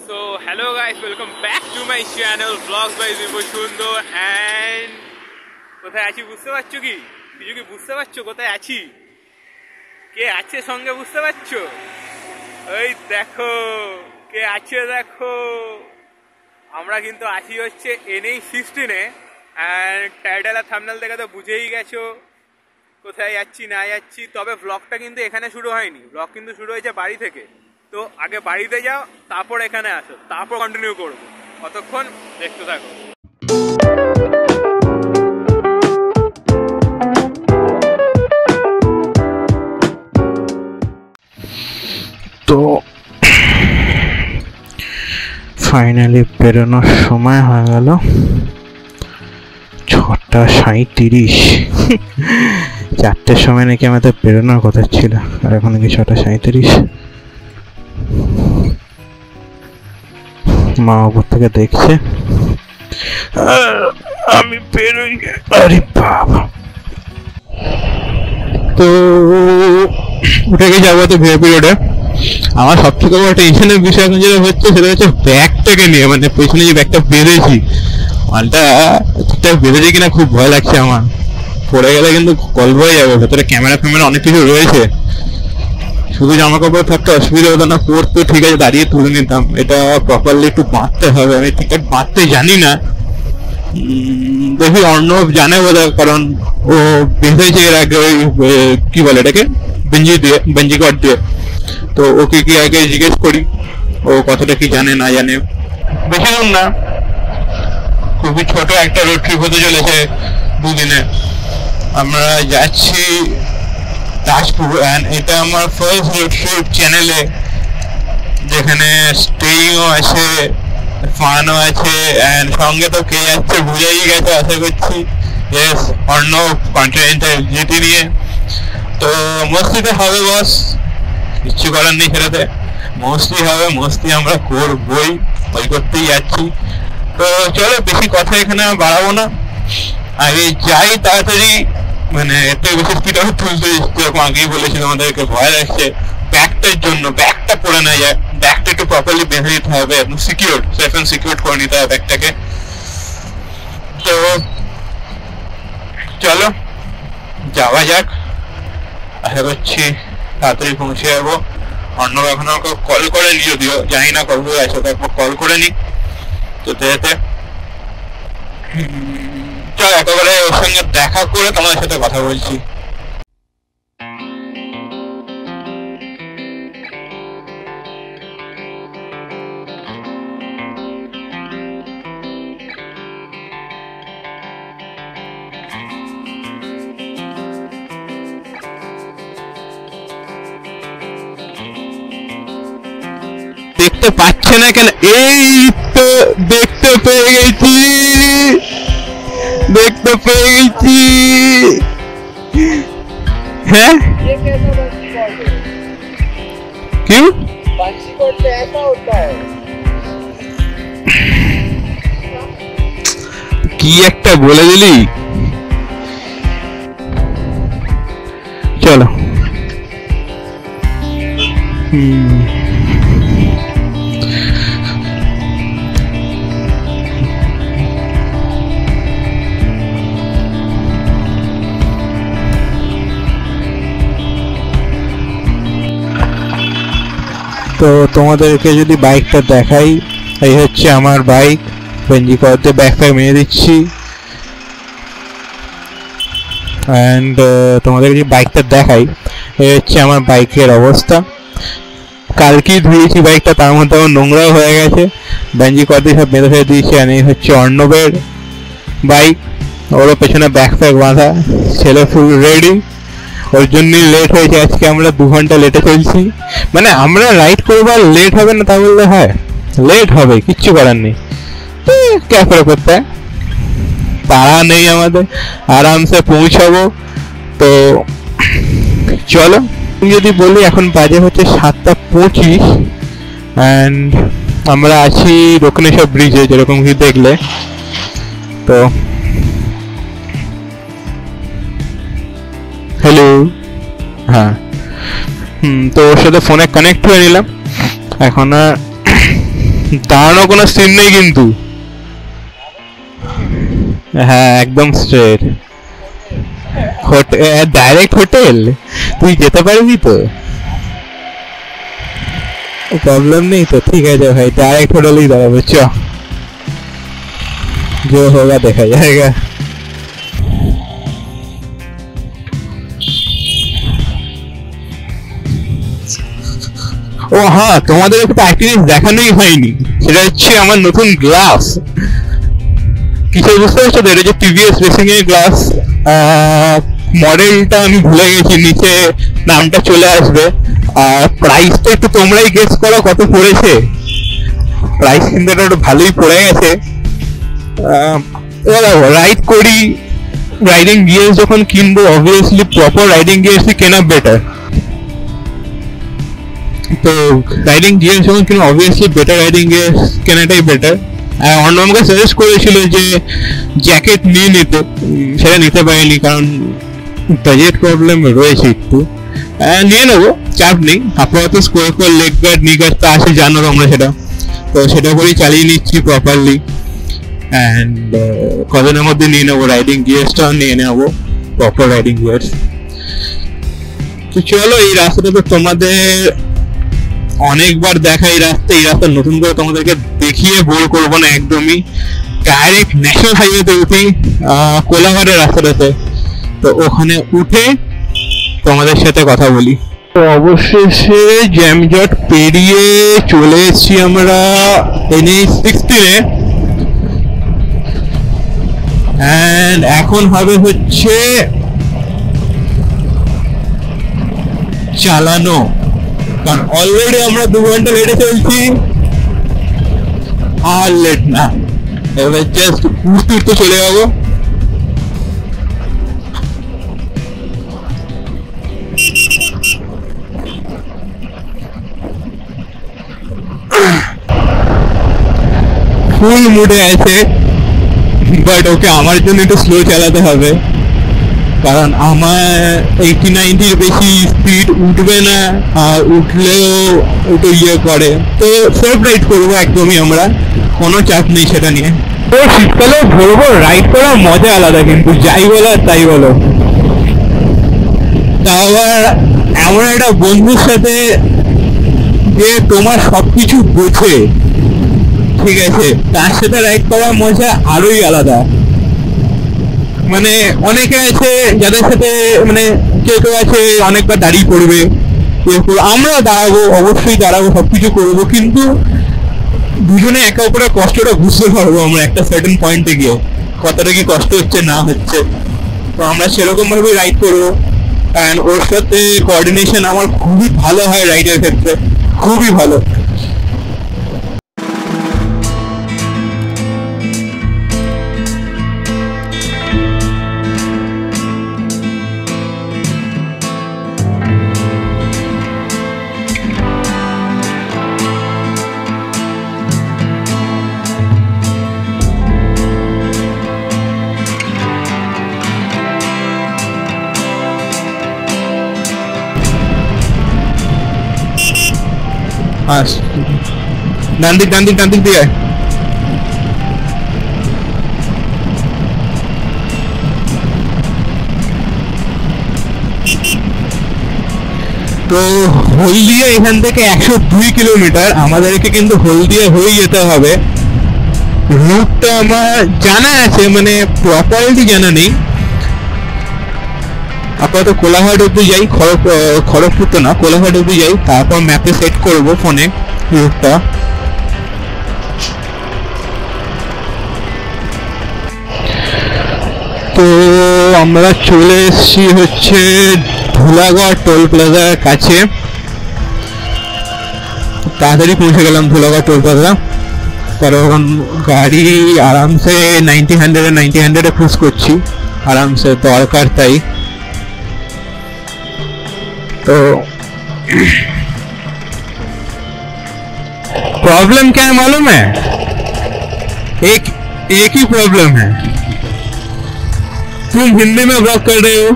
So hello guys, welcome back to my channel Vlogs by Zibo Sundor and কোথায় আছি বুঝতে পারছো কি? কিছু কি বুঝতে পারছো কোথায় আছি? কে আছে সঙ্গে বুঝতে পারছো? ওই দেখো কে আছে দেখো। আমরা কিন্তু আছি হচ্ছে NH16 এ and টাইটেল আর থাম্বনেল দেখে তো বুঝেই গেছো কোথায় যাচ্ছি না যাচ্ছি। তবে ব্লগটা কিন্তু এখানে শুরু হয়নি, ব্লগ কিন্তু শুরু হয়েছে বাড়ি থেকে। তো আগে বাড়িতে যাও, তারপর এখানে আসো, তারপর কন্টিনিউ করবো। কতক্ষণ দেখতে থাকো। তো ফাইনালি বেরোনোর সময় হয়ে গেল 6:37। 4টের সময় নাকি আমাদের বেরোনোর কথা ছিল, আর এখন নাকি 6:37। মা উপর থেকে দেখছে, আমি বেরোই। আরে বাবা, তো উঠে গেছি আবার তো ভিআইপি রোডে। আমার সবথেকে বড় টেনশনের বিষয় এখন যেটা হচ্ছে সেটা হচ্ছে ব্যাগটাকে নিয়ে, মানে পেছনে যে ব্যাগটা বেঁধেছি, মালটা ঠিকঠাক বেঁধেছি কিনা খুব ভয় লাগছে আমার। পড়ে গেলে কিন্তু গল্প হয়ে যাবে। ভেতরে ক্যামেরা ফ্যামেরা অনেক কিছু রয়েছে, শুধু জামা কাপড় থাকতে অসুবিধা হতো না। পরতো ঠিক আছে, দাঁড়িয়ে তুলে নিতাম। এটা প্রপারলি একটু বাঁধতে হবে, আমি ঠিকঠাক বাঁধতে জানি না। দেখি অর্ণব জানে বোধহয়, কারণ ও বেঁধেছে এর আগে ওই কি বলে এটাকে, বেঞ্জি কট দিয়ে। তো ওকে কি আগে জিজ্ঞেস করি ও কতটা কি জানে না জানে। বেশি দূর না, খুবই ছোট একটা রোড ট্রিপ হতে চলেছে দুদিনে। আমরা যাচ্ছি দাসপুর, অ্যান্ড এটা আমার ফার্স্ট রোড ট্রিপ চ্যানেলে, যেখানে স্টেইংও আছে, ফানও আছে, অ্যান্ড সঙ্গে তো কে যাচ্ছে বুঝেই গেছে আশা করছি। ইয়েস, অর্ণব কন্টিনেন্টাল জিটি নিয়ে। তো মস্তিতে হবে বস, কিচ্ছু করার নেই সেটাতে। মস্তি হবে, মস্তি আমরা করবই, ওই করতেই যাচ্ছি। তো চলো বেশি কথা এখানে বাড়াবো না, আগে যাই তাড়াতাড়ি। মানে এত বেশি স্পিড আমি তুলতে যেরকম আগেই বলেছি আমাদেরকে, ভয় লাগছে ব্যাগটার জন্য। ব্যাগটা পড়ে না যায়, ব্যাগটা একটু প্রপারলি বেঁধে দিতে হবে, একদম সিকিউর, সেফ অ্যান্ড সিকিউর করে নিতে হবে ব্যাগটাকে। তো চলো যাওয়া যাক, আশা করছি তাড়াতাড়ি পৌঁছে যাবো। অর্ণব এখন আমাকে কল করেনি, যদিও জানি না কল করে আছে, একবার কল করে নি। তো যেতে চল একেবারে ওর সঙ্গে দেখা করে তোমাদের সাথে কথা বলছি। দেখতে পাচ্ছে না কেন? এই তো দেখতে পেয়ে গেছি, দেখতে পেয়ে গেছি। হ্যাঁ কি কি একটা বলে দিলি। চলো তো তোমাদেরকে যদি বাইকটা দেখাই, এই হচ্ছে আমার বাইক। বেঞ্জি করতে ব্যাগ ফ্যাগ মেরে দিচ্ছি, অ্যান্ড তোমাদেরকে যদি বাইকটা দেখাই, এই হচ্ছে আমার বাইকের অবস্থা। কালকেই ধুয়েছি বাইকটা, তার মধ্যে আমার নোংরাও হয়ে গেছে। বেঞ্জি করতে সব বেঁধে ফেলে দিয়েছি। আর এই হচ্ছে অর্ণবের বাইক, ওরও পেছনে ব্যাগ ফ্যাগ বাঁধা, ছেলে ফুল রেডি। ওর জন্যই লেট হয়েছে আজকে, আমরা 2 ঘন্টা লেটে চলছি। মানে আমরা রাইড করবো আর লেট হবে না তা বললে হয়? লেট হবে, কিচ্ছু করার নেই। ক্যাফে করতে তাড়া নেই আমাদের, আরামসে পৌঁছাবো। তো চলো, যদি বলি এখন বাজে হচ্ছে 7:25, অ্যান্ড আমরা আছি দক্ষিণেশ্বর ব্রিজে, যেরকম কি দেখলে। তো হ্যালো, হ্যাঁ তো ওর সাথে ফোনে কানেক্ট হয়ে নিলাম। এখন দাঁড়ানো কোনো সিন নেই কিন্তু। হ্যাঁ একদম স্ট্রেট ডাইরেক্ট হোটেল। তুই যেতে পারবি তো? প্রবলেম নেই তো, ঠিক আছে ভাই, ডাইরেক্ট হোটেলেই দাঁড়াবো। চ जो होगा देखा जाएगा। ও হ্যাঁ, তোমাদের একটা জিনিস দেখানোই হয়নি, সেটা হচ্ছে আমার নতুন গ্লাস। কিছু বুঝতে পারছো তো? এটা যে টিভিএস রেসিং এর গ্লাস, মডেলটা আমি ভুলে গেছি, নিচে নামটা চলে আসবে। আর প্রাইসটা একটু তোমরাই গেস করো কত পড়েছে। প্রাইস কিন্তু একটু ভালোই পড়ে গেছে। রাইড করি, রাইডিং গিয়ার্স যখন কিনবো অবভিয়াসলি প্রপার রাইডিং গিয়ার্স কেনা বেটার। তো রাইডিং গিয়ার্স যখন কিনবো অবভিয়াসলি বেটার রাইডিং গিয়ার্স কেনাটাই বেটার। অন্য আমাকে সাজেস্ট করেছিল যে জ্যাকেট নিয়ে নিতে, সেটা নিতে পারিনি কারণ বাজেট প্রবলেম রয়েছে একটু। নিয়ে নেবো, চাপ নেই। আপাতত স্কোয়ার লেগ গার্ড নি গার্ড তা আছে, জানো তোমরা সেটা, তো সেটা করেই চালিয়ে নিচ্ছি প্রপারলি। অ্যান্ড কদিনের মধ্যে নিয়ে নেবো রাইডিং গিয়ার্সটাও নিয়ে নেবো, প্রপার রাইডিং গিয়ার্স। তো চলো, এই রাস্তাটা তো তোমাদের অনেকবার দেখা, এই রাস্তা নতুন করে তোমাদেরকে দেখিয়ে বোর করবো না একদমই। ডাইরেক্ট ন্যাশনাল হাইওয়েতে উঠি, কোলাঘাটের রাস্তাটাতে, তো ওখানে উঠে তোমাদের সাথে কথা বলি। তো অবশেষে জ্যামজট পেরিয়ে চলে এসেছি আমরা NH-16-এ। অ্যান্ড এখন হবে হচ্ছে চালানো, কারণ অলরেডি আমরা 2 ঘন্টা লেটে চলছি। আর লেট না, এবার জাস্ট উঠতে উঠতে চলে যাবো। ফুল মুডে আছে, বাট ওকে আমার জন্য একটু স্লো চালাতে হবে, কারণ আমার 80-90-র বেশি স্পিড উঠবে না, আর উঠলেও একটু ইয়ে করে। তো সেফ রাইড করবো একদমই আমরা, কোনো চাপ নেই সেটা নিয়ে। তো শীতকালে বলবো রাইড করার মজা আলাদা, কিন্তু যাই বলো আর তাই বলো। তা আবার এমন একটা বন্ধুর সাথে যে তোমার সবকিছু বোঝে, ঠিক আছে, তার সাথে রাইড করার মজা আরোই আলাদা। মানে অনেকে আছে যাদের সাথে, মানে কেউ কেউ আছে অনেকবার দাঁড়িয়ে পড়বে, আমরা দাঁড়াবো, অবশ্যই দাঁড়াবো, সবকিছু করবো, কিন্তু দুজনে একে অপরের কষ্টটা বুঝতে পারবো আমরা একটা সার্টেন পয়েন্টে গিয়ে, কতটা কি কষ্ট হচ্ছে না হচ্ছে। তো আমরা সেরকম ভাবে রাইড করবো। অ্যান্ড ওর সাথে কোঅর্ডিনেশন আমার খুবই ভালো হয় রাইডের ক্ষেত্রে, খুবই ভালো। ডান দিক দিয়ে তো হলদিয়া এখান থেকে 102 কিলোমিটার, আমাদেরকে কিন্তু হলদিয়া হয়ে যেতে হবে। রুটটা আমার জানা আছে, মানে প্রপারলি জানা নেই। আপাতত কোলাঘাট অব্দি যাই, খড়গপুর তো না, কোলাঘাট অব্দি যাই, তারপর ম্যাপে সেট করবো ফোনে রুটটা। তো আমরা চলে এসেছি হচ্ছে ধুলাগড় টোল প্লাজার কাছে, তাড়াতাড়ি পৌঁছে গেলাম ধুলাগড় টোল প্লাজা, কারণ গাড়ি আরামসে 90-100-90-100-এ ক্রুজ করছি আরামসে, দরকার তাই। तो प्रॉब्लम क्या है मालूम है? एक ही प्रॉब्लम है, तुम हिंदी में ब्लॉग कर रहे हो,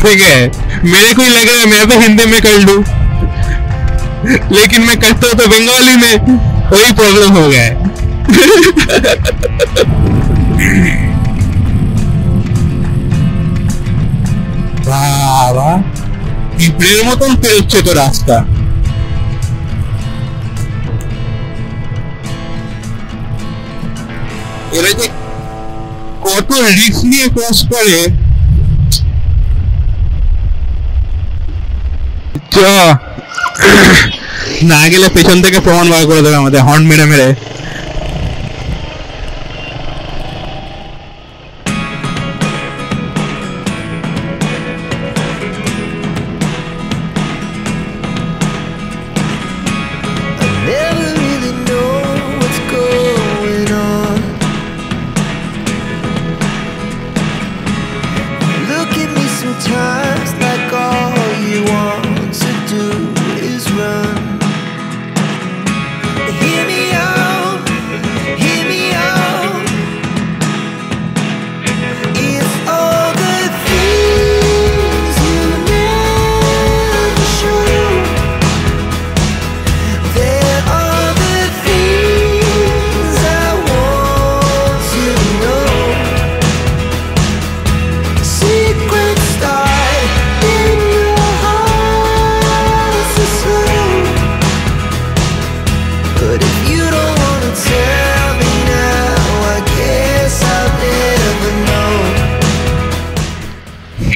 ठीक है, मेरे को ही लग रहा है मैं भी हिंदी में कर लूं, लेकिन मैं करता हूँ तो बंगाली में। वही प्रॉब्लम हो गया है। বাবা পিঁপড়ের মতন পেরোচ্ছে তো রাস্তা। এরা যে কত রিস্ক নিয়ে ক্রস করে। না গেলে পেছন থেকে প্রমাণ বার করে দেবে আমাদের হর্ন মেরে মেরে।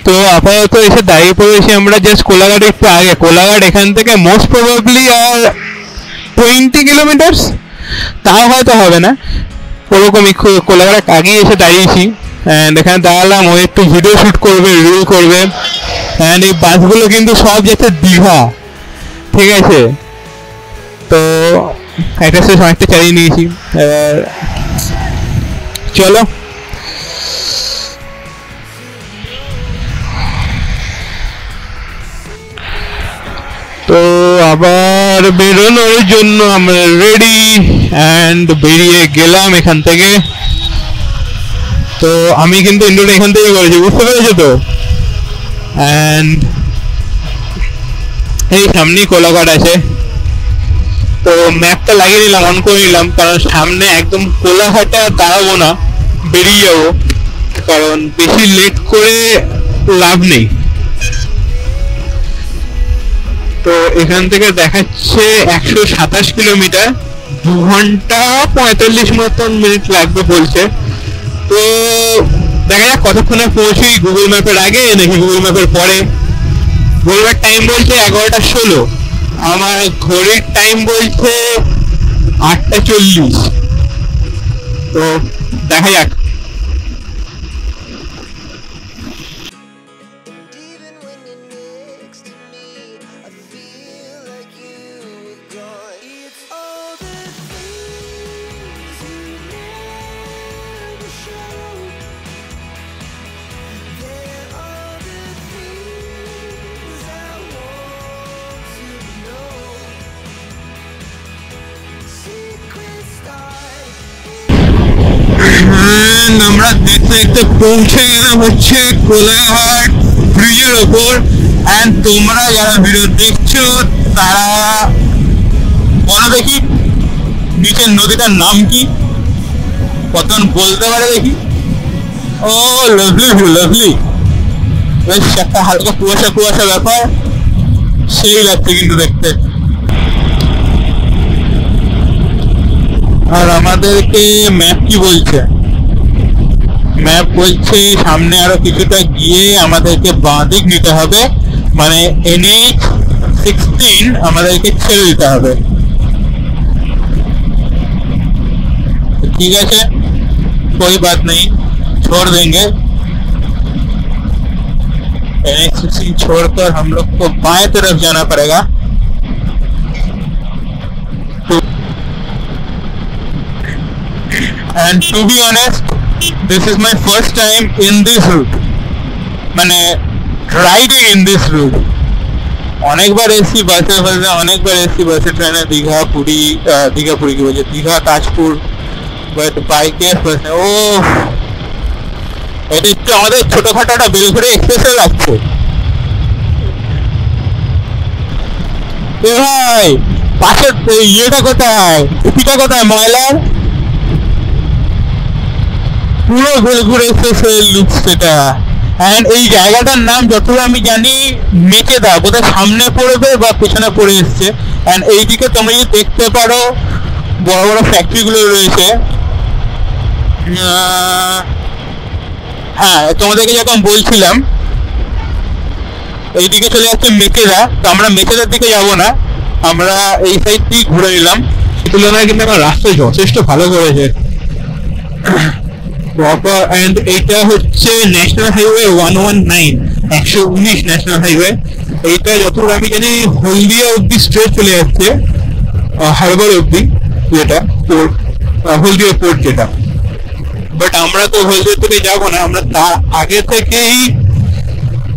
তো আপাতত এসে দাঁড়িয়ে পড়েছি আমরা জাস্ট কোলাঘাট একটু আগে। কোলাঘাট এখান থেকে মোস্ট প্রবাবলি আর 20 কিলোমিটার, তাও হয়তো হবে না, ওরকমই কোলাঘাট আগেই এসে দাঁড়িয়েছি। অ্যান্ড এখানে দাঁড়ালাম, ও একটু ভিডিও শ্যুট করবে, রিভিউ করবে। অ্যান্ড এই বাসগুলো কিন্তু সব যাচ্ছে দীঘা, ঠিক আছে? তো একটা শেষ অনেকটা চালিয়ে নিয়েছি, চলো। তো আবার বেরোনোর জন্য আমরা রেডি অ্যান্ড বেরিয়ে গেলাম এখান থেকে। তো আমি কিন্তু ইন্ডোটা এখান থেকে করেছি, বুঝতে পেরেছো তো? অ্যান্ড এই সামনেই কোলাঘাট আছে। তো ম্যাপটা লাগিয়ে নিলাম, অন করে নিলাম, কারণ সামনে একদম কোলাঘাটে আর দাঁড়াবো না, বেরিয়ে যাবো, কারণ বেশি লেট করে লাভ নেই। তো এখান থেকে দেখাচ্ছে 127 কিলোমিটার, 2 ঘন্টা 45 মতন মিনিট লাগবে বলছে। তো দেখা যাক কতক্ষণে পৌঁছি, গুগল ম্যাপের আগে নাকি গুগল ম্যাপের পরে। গুগল ম্যাপ টাইম বলছে 11:16, আমার ঘড়ির টাইম বলছে 8:40। তো দেখা যাক। আমরা দেখতে দেখতে পৌঁছে গেলাম হচ্ছে কোলাঘাট ব্রিজের ওপর। অ্যান্ড তোমরা যারা ভিডিও দেখছো তারা বলো দেখি নিচের নদীটার নাম কি, কতক্ষণ বলতে পারে দেখি। ও লাভলি ভিউ, লাভলি, বেশ একটা হালকা কুয়াশা কুয়াশা ব্যাপার, সেই লাগছে কিন্তু দেখতে। আর আমাদেরকে ম্যাপ কি বলছে? ম্যাপ বলছে সামনে আরো কিছুটা গিয়ে আমাদেরকে বাঁ দিক নিতে হবে, মানে NH16 আমাদেরকে ছেড়ে দিতে হবে। ठीक है, कोई बात नहीं, छोड़ देंगे। NH16 छोड़कर हम लोग को बाएं तरफ जाना पड़ेगा। And to be honest, this is my first time in this route, মানে riding in this route. অনেকবার এসি বাসে ট্রেনে দীঘা পুরী কি বলছে, দীঘা তাজপুর, বাট বাইকের ফার্স্ট। ও এটা একটু আমাদের ছোটখাটো একটা বেলঘড়ি এক্সপ্রেসে লাগছে। ভাই পাশের ইয়েটা কোথায়, টুপিটা কোথায় ময়লার, পুরো ঘুরে ঘুরে এসেছে লুক সেটা। অ্যান্ড এই জায়গাটার নাম যতটা আমি জানি মেকেদা, বোধহয় সামনে পড়বে বা পেছনে পড়ে এসছে। অ্যান্ড এইদিকে তোমরা যদি দেখতে পারো বড় বড় ফ্যাক্টরিগুলো রয়েছে। হ্যাঁ, তোমাদেরকে যখন বলছিলাম এইদিকে চলে যাচ্ছে মেকেদা, তো আমরা মেকেদার দিকে যাবো না, আমরা এই সাইড দিয়ে ঘুরে নিলাম। এই তুলনায় কিন্তু আমার রাস্তা যথেষ্ট ভালো করেছে। অ্যান্ড এইটা হচ্ছে ন্যাশনাল হাইওয়ে 119, 119 ন্যাশনাল হাইওয়ে। এইটা যতদূর আমি জানি হলদিয়া অব্দি স্ট্রেট চলে যাচ্ছে, হারবার অব্দি, যেটা পোর্ট, হলদিয়া পোর্ট যেটা। বাট আমরা তো হলদিয়া থেকে যাবো না, আমরা তার আগে থেকেই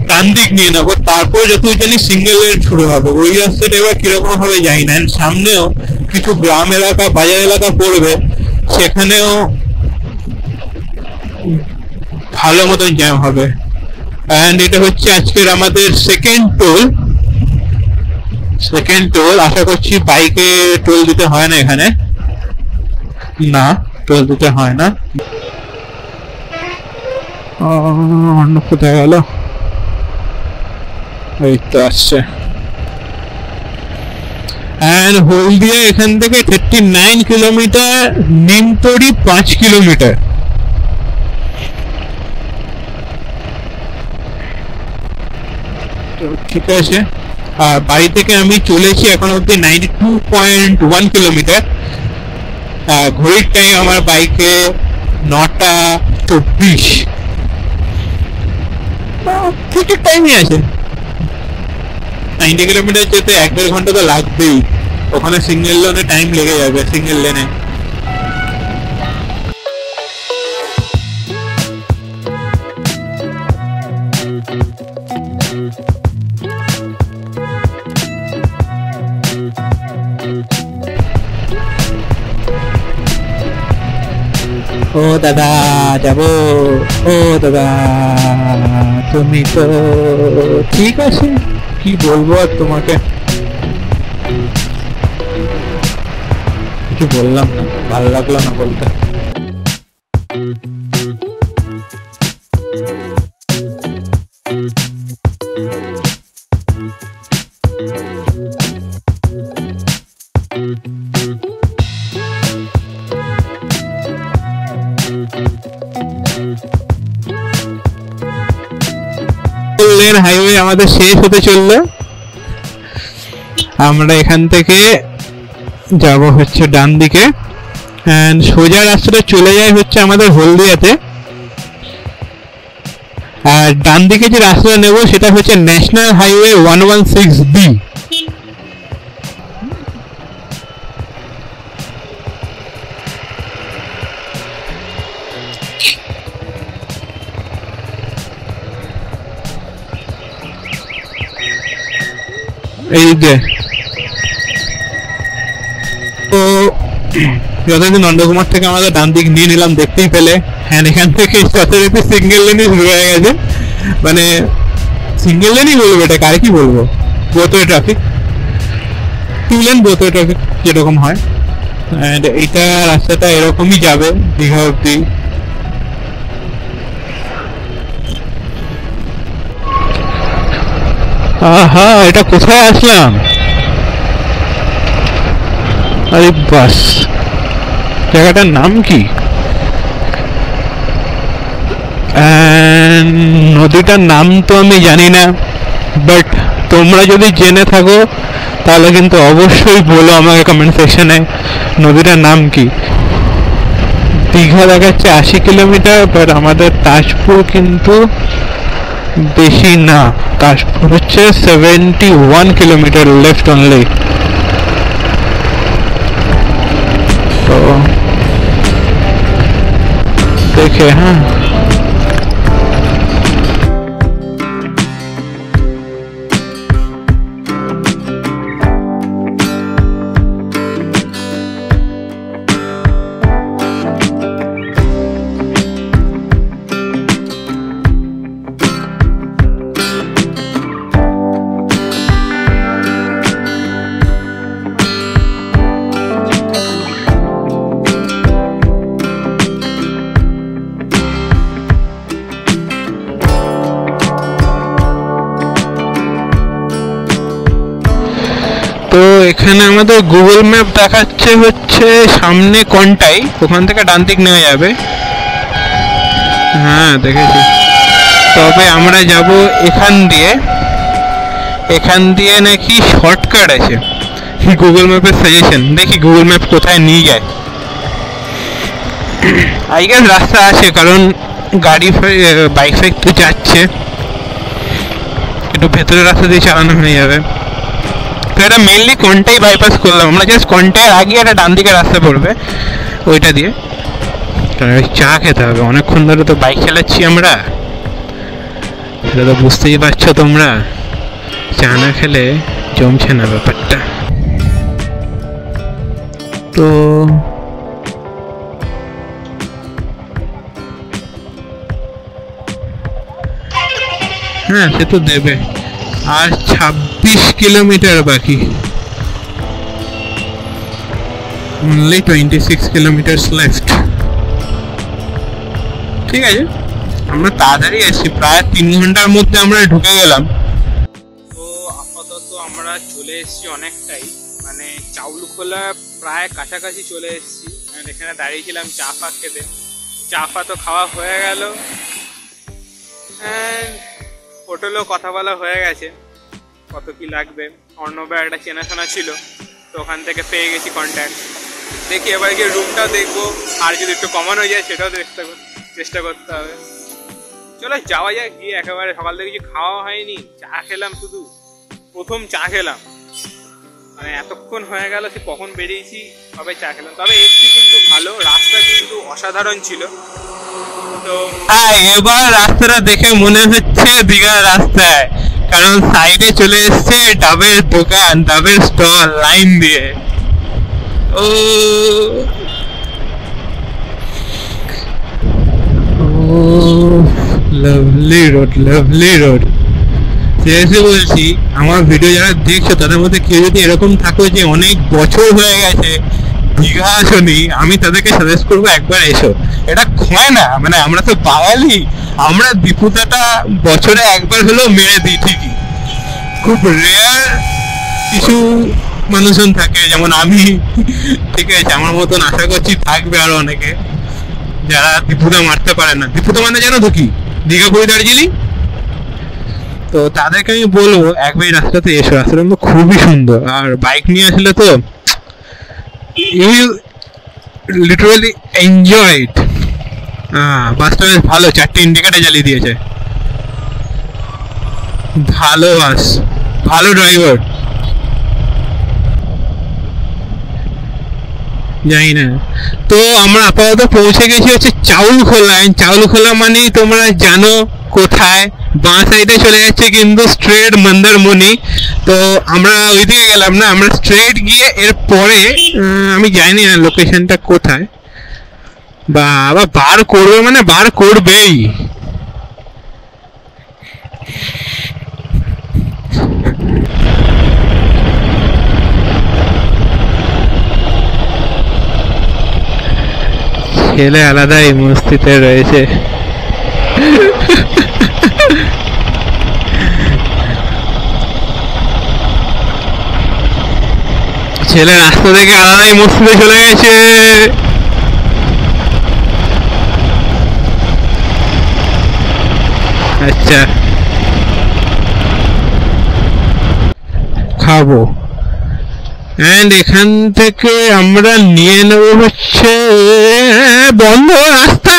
ডান দিক নিয়ে নেবো, তারপর যতদূর জানি সিঙ্গেল লেন শুরু হবে। ওই রাস্তাটা এবার কিরকম হবে জানি না। সামনেও কিছু গ্রাম এলাকা, বাজার এলাকা পড়বে, সেখানেও ভালো মতন জ্যাম হবে। অ্যান্ড এটা হচ্ছে আজকের আমাদের সেকেন্ড টোল। আশা করছি বাইকে টোল দিতে হয় না এখানে, না টোল দিতে হয় না। অন্য কোথায় গেল, এই তো আসছে। অ্যান্ড হলদিয়া এখান থেকে 39 কিলোমিটার, নিমতরি 5 কিলোমিটার। ঠিক আছে, আর বাড়ি থেকে আমি চলেছি এখন অব্দি 92.1 কিলোমিটার। ঘড়ির টাইম আমার বাইকে 9:24, ঠিক টাইমই আছে। 90 কিলোমিটার যেতে 1-1.5 ঘন্টা তো লাগবেই, ওখানে সিঙ্গেল লেনে টাইম লেগে যাবে, সিঙ্গেল লেনে। ও দাদা যাবো, ও দাদা তুমি তো ঠিক আছে, কি বলবো আর তোমাকে, কিছু বললাম না, ভালো লাগলো না বলতে। হাইওয়ে আমাদের শেষ হতে চললো, আমরা এখান থেকে যাব হচ্ছে ডান দিকে, এন্ড সোজা রাস্তাটা চলে যায় হচ্ছে আমাদের হলদিয়াতে। আর ডান দিকে যে রাস্তাটা নেব সেটা হচ্ছে ন্যাশনাল হাইওয়ে 116B। এই যে তো যথারীতি নন্দকুমার থেকে আমাদের ডান দিক নিয়ে নিলাম, দেখতেই পেলে। হ্যাঁ, এখান থেকে যথারীতি সিঙ্গেল লেনই শুরু হয়ে গেছে, মানে সিঙ্গেল লেনই বলবো, এটা কারে কি বলবো, বোথওয়ে ট্রাফিক, 2 লেন বোথওয়ে ট্রাফিক যেরকম হয়। এন্ড এইটা রাস্তাটা এরকমই যাবে দীঘা অব্দি। আহা, এটা কোথায় আসলাম, আরে বাস, জায়গাটার নাম কি, নদীটার নাম তো আমি জানি না, বাট তোমরা যদি জেনে থাকো তাহলে কিন্তু অবশ্যই বলো আমাকে কমেন্ট সেকশনে নদীটার নাম কি। দীঘা দেখাচ্ছে 80 কিলোমিটার, বাট আমাদের তাজপুর কিন্তু বেশি না, তাজপুর হচ্ছে 71 কিলোমিটার লেফট অনলি। তো দেখে হ্যাঁ, তো এখানে আমাদের গুগল ম্যাপ দেখাচ্ছে হচ্ছে সামনে কোনটাই, ওখান থেকে ডান দিক নেওয়া যাবে। হ্যাঁ দেখেছি, তবে আমরা যাব এখান দিয়ে নাকি শর্টকাট আছে। গুগল ম্যাপের সাজেশন, দেখি গুগল ম্যাপ কোথায় নিয়ে যায়। আই গেস রাস্তা আছে, কারণ গাড়ি বাইক ফাইক তো যাচ্ছে, একটু ভেতরের রাস্তা দিয়ে চালানো হয়ে যাবে। তো এটা মেনলি কোনটাই বাইপাস করলাম আমরা, জাস্ট কোনটায় আগে একটা ডান দিকে রাস্তা পড়বে ওইটা দিয়ে। চা খেতে হবে, অনেকক্ষণ ধরে তো বাইক চালাচ্ছি আমরা, সেটা তো বুঝতেই পারছো তোমরা। চা না খেলে জমছে না ব্যাপারটা। তো হ্যাঁ সে তো দেবে, আর 26 কিলোমিটার বাকি, only 26 kilometers left। ঠিক আছে, আমরা তাড়াতাড়ি এসেছি, প্রায় 3 ঘন্টার মধ্যে আমরা ঢুকে গেলাম। তো আপাতত আমরা চলে এসেছি অনেকটাই, মানে চাউলখোলা প্রায় কাছাকাছি চলে এসেছি। এখানে দাঁড়িয়েছিলাম চা ফা খেতে, চা ফা তো খাওয়া হয়ে গেল, হোটেলেও কথা বলা হয়ে গেছে কত কি লাগবে। অর্ণবের একটা চেনাশোনা ছিল, তো ওখান থেকে পেয়ে গেছি কন্ট্যাক্ট। দেখি এবার গিয়ে রুমটাও দেখবো, আর যদি একটু কমানো যায় সেটাও চেষ্টা করতে হবে। চলো যাওয়া যায়, গিয়ে একেবারে সকাল থেকে কিছু খাওয়া হয়নি, চা খেলাম, শুধু প্রথম চা খেলাম, মানে এতক্ষণ হয়ে গেল সে কখন বেরিয়েছি তবে চা খেলাম। তবে এসছি কিন্তু ভালো, রাস্তা কিন্তু অসাধারণ ছিল। তো হ্যাঁ, এবার রাস্তাটা দেখে মনে হচ্ছে দীঘার রাস্তায়, কারণ সাইডে চলে এসছে ডাবের দোকান, ডাবের স্টল লাইন দিয়ে। ও lovely road, lovely road. Seriously বলছি, আমার ভিডিও যারা দেখছো তাদের মধ্যে কেউ যদি এরকম থাকো যে অনেক বছর হয়ে গেছে দীঘা আসনি, আমি তাদেরকে সাজেস্ট করবো একবার এসো। এটা হয় না, মানে আমরা তো বাঙালি, আমরা দীপুতাটা বছরে একবার হলেও মেরে দিই ঠিকই। খুব রেয়ার কিছু মানুষজন থাকে, যেমন আমি, ঠিক আছে, আমার মতন আশা করছি থাকবে আরো অনেকে যারা দীপুতা মারতে পারে না। দীপুতা মানে জানো তো কি, দীঘা পুরী দার্জিলিং। তো তাদেরকে আমি বলবো একবার এই রাস্তাতে এসো, রাস্তাটা কিন্তু খুবই সুন্দর, আর বাইক নিয়ে আসলে তো ইউ লিটারালি এনজয় ইট। বাসটা বেশ ভালো, 4টে ইন্ডিকেটার জ্বালিয়ে দিয়েছে, ভালো বাস, ভালো ড্রাইভার। জানি না। তো আমরা আপাতত পৌঁছে গেছি হচ্ছে চাউলখোলা। চাউলখোলা মানেই তোমরা জানো কোথায়, বাঁ সাইডে চলে যাচ্ছে কিন্তু স্ট্রেট মন্দারমণি। তো আমরা ওইদিকে গেলাম না, আমরা স্ট্রেট গিয়ে এরপরে আমি জানি না লোকেশনটা কোথায়, বা আবার বার করবে, মানে বার করবেই। ছেলে আলাদাই মস্তিতে রয়েছে। ছেলে রাস্তা থেকে আলাদাই মস্তিতে চলে গেছে। আচ্ছা, খাবো, এন্ড এখান থেকে আমরা নিয়ে নেবো হচ্ছে বন্ধ রাস্তা।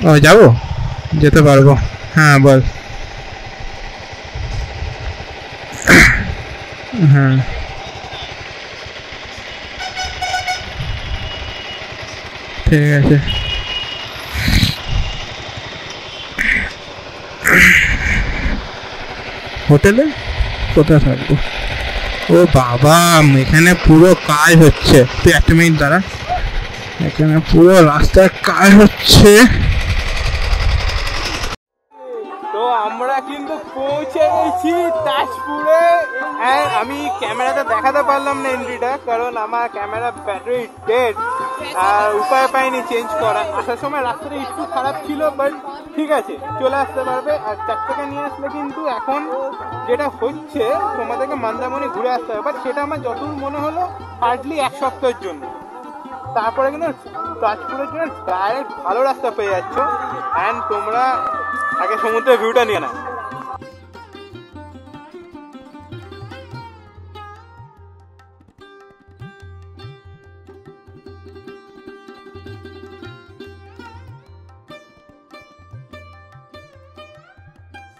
ও যাবো, যেতে পারবো। হ্যাঁ বল। হ্যাঁ ঠিক আছে। হোটেলে কোথায় থাকবো? ও বাবা, এখানে পুরো কাজ হচ্ছে, তুই 1 মিনিট দাঁড়া, এখানে পুরো রাস্তার কাজ হচ্ছে। তো আমরা কিন্তু পৌঁছে গেছি তাজপুরে। আমি ক্যামেরাতে দেখাতে পারলাম না এন্ট্রিটা, কারণ আমার ক্যামেরা ব্যাটারি ডেড, আর উপায় পাইনি চেঞ্জ করা। আসার সময় রাস্তাটা একটু খারাপ ছিল, বাট ঠিক আছে চলে আসতে পারবে। আর 4 টাকা নিয়ে আসলে কিন্তু এখন যেটা হচ্ছে তোমাদেরকে মন্দারমণি ঘুরে আসতে হবে, বাট সেটা আমার যতদূর মনে হলো হার্ডলি 1 সপ্তাহের জন্য। তারপরে কিন্তু তাজপুরের জন্য ডাইরেক্ট ভালো রাস্তা পেয়ে যাচ্ছ। অ্যান্ড তোমরা আগে সমুদ্রের ভিউটা নিয়ে নাও।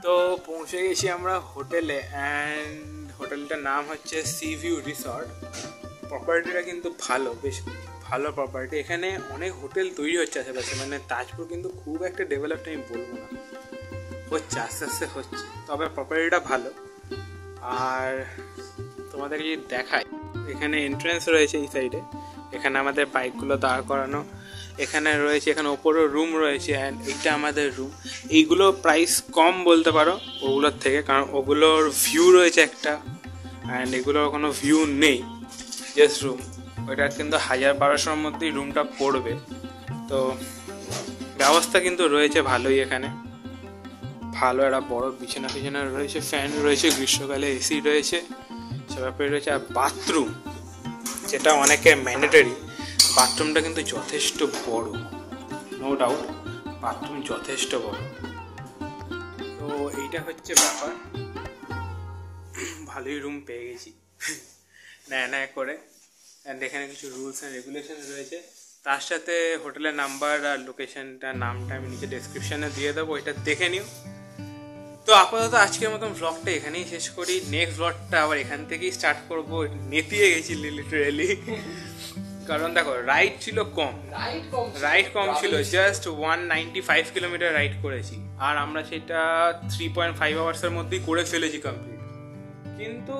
তো পৌঁছে গেছি আমরা হোটেলে, অ্যান্ড হোটেলটার নাম হচ্ছে সি ভিউ রিসর্ট। প্রপার্টিটা কিন্তু ভালো, বেশ ভালো প্রপার্টি। এখানে অনেক হোটেল তৈরি হচ্ছে আশেপাশে, মানে তাজপুর কিন্তু খুব একটা ডেভেলপড আমি বলবো না, হচ্ছে আস্তে আস্তে হচ্ছে, তবে প্রপার্টিটা ভালো। আর তোমাদেরকে যদি দেখায়, এখানে এন্ট্রান্স রয়েছে এই সাইডে, এখানে আমাদের বাইকগুলো দাঁড় করানো, এখানে রয়েছে, এখানে ওপরও রুম রয়েছে, অ্যান্ড এইটা আমাদের রুম। এইগুলো প্রাইস কম বলতে পারো ওগুলোর থেকে, কারণ ওগুলোর ভিউ রয়েছে একটা, অ্যান্ড এগুলোর কোনো ভিউ নেই, জাস্ট রুম। ওইটা কিন্তু 1000-1200-র মধ্যেই রুমটা পড়বে। তো ব্যবস্থা কিন্তু রয়েছে ভালোই, এখানে ভালো একটা বড় বিছানা ফিছানা রয়েছে, ফ্যান রয়েছে, গ্রীষ্মকালে এসি রয়েছে, সব ব্যাপারে রয়েছে। আর বাথরুম, যেটা অনেকে ম্যান্ডেটরি, বাথরুমটা কিন্তু যথেষ্ট বড়, নো ডাউট বাথরুম যথেষ্ট বড়। তো এইটা হচ্ছে ব্যাপার, ভালোই রুম পেয়ে গেছি না করে। অ্যান্ড এখানে কিছু রুলস অ্যান্ড রেগুলেশন রয়েছে, তার সাথে হোটেলের নাম্বার আর লোকেশনটা, নামটা আমি নিচে ডেসক্রিপশানে দিয়ে দেবো, এটা দেখে নিও। তো আপাতত আজকের মতন ব্লগটা এখানেই শেষ করি। নেক্সট ব্লগটা আবার এখান থেকেই স্টার্ট করবো। নেতিয়ে গেছি লিটারেলি, কারণ দেখো রাইড ছিল কম, রাইড কম ছিল, জাস্ট 195 কিলোমিটার রাইড করেছি, আর আমরা সেটা 3.5 আওয়ার্সের মধ্যেই করে ফেলেছি কমপ্লিট। কিন্তু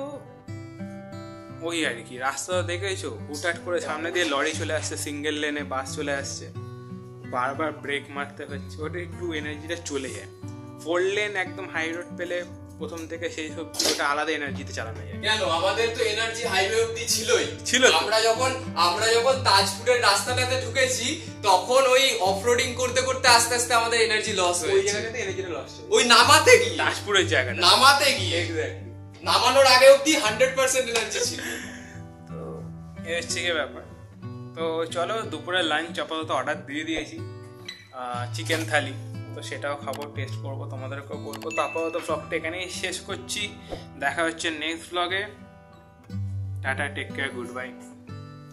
ওই আর কি, রাস্তা দেখেছো, হুটহাট করে সামনে দিয়ে লরি চলে আসছে, সিঙ্গেল লেনে বাস চলে আসছে, বারবার ব্রেক মারতে হচ্ছে, ওটা একটু এনার্জিটা চলে যায়। 4 লেন একদম হাই রোড পেলে প্রথম থেকে সেই সব ওটা আলাদা এনার্জিতে চালানো যায়। কেন, আমাদের তো এনার্জি হাইওয়ে অবধি ছিল। আমরা যখন তাজপুরের রাস্তাটাতে ঢুকেছি, তখন ওই অফরোডিং করতে করতে আস্তে আস্তে আমাদের এনার্জি লস হয়েছে। ওই জায়গাটাতে এনার্জিটা লস হয়েছে, ওই নামাতে গিয়ে, তাজপুরের জায়গাটা নামাতে গিয়ে, এক্স্যাক্টলি নামানোর আগে অবধি 100% এনার্জি ছিল। তো এই হচ্ছে কি ব্যাপার। তো চলো, দুপুরে লাঞ্চ আপাতত অর্ডার দিয়ে দিয়েছি, চিকেন থালি, তো সেটাও খাবো, টেস্ট করবো, তোমাদেরকেও বলবো। তো আপাতত ব্লগটা এখানেই শেষ করছি, দেখা হচ্ছে নেক্সট ব্লগে। Tata, take care, good bye,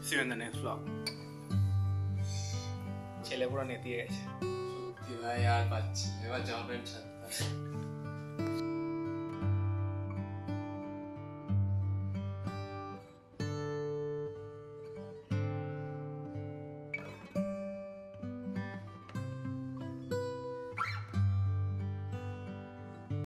see you in the next blog. ছেলে পুরো নেতিয়ে গেছে ভাই আর পাচ্ছি, এবার জামা প্যান্ট ছাড়তে